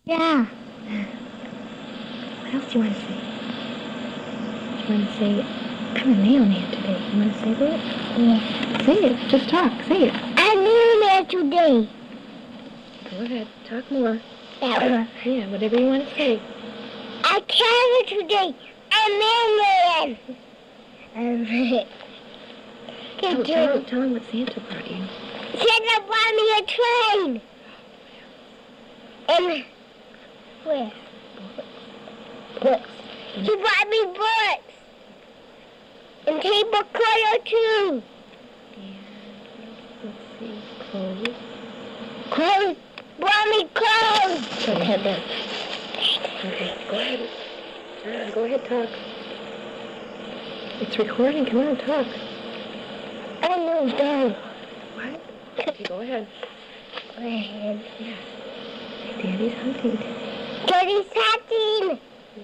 Yeah. What else do you want to say? Do you want to say, I'm a mailman today? You want to say that? Yeah. Say it. Just talk. Say it. I'm mailman today. Go ahead. Talk more. That one. Yeah, whatever you want to say. I carry today. I'm mailman. Tell him what Santa brought you. Santa brought me a train. And where? Books. He brought me books. And table color too. And let's see, clothes. Clothes. Brought me clothes. Go ahead then. Okay, go ahead. Go ahead, talk. It's recording. Come on, talk. I know that. What? Okay, go ahead. Go ahead. Yes. Daddy's hunting. Daddy's hunting. Yeah.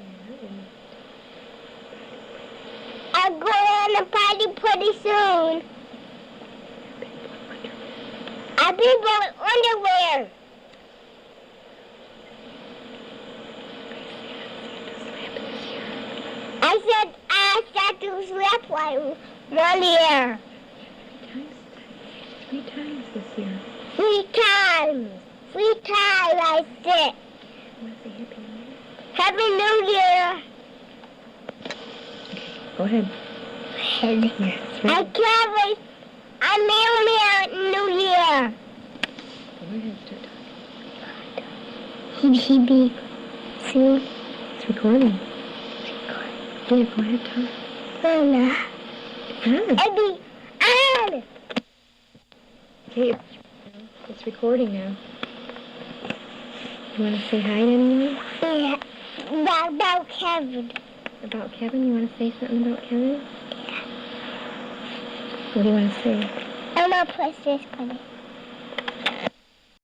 I'm going on a party pretty soon. I'll be wearing underwear. I said I Santa's slap one year. Three times this year. 3 times. 3 times I said. Want to say Happy New Year? Happy New Year. Go ahead. Yes, I right. can't wait. I'm mailman New Year. Go ahead, start talking. He see. It's recording. Yeah, go ahead, talk. Anna. It's on. Eddie. Anna. Okay, it's recording now. You want to say hi to anyone? Yeah. About Kevin. About Kevin? You want to say something about Kevin? What do you want to say? I'm a princess bunny.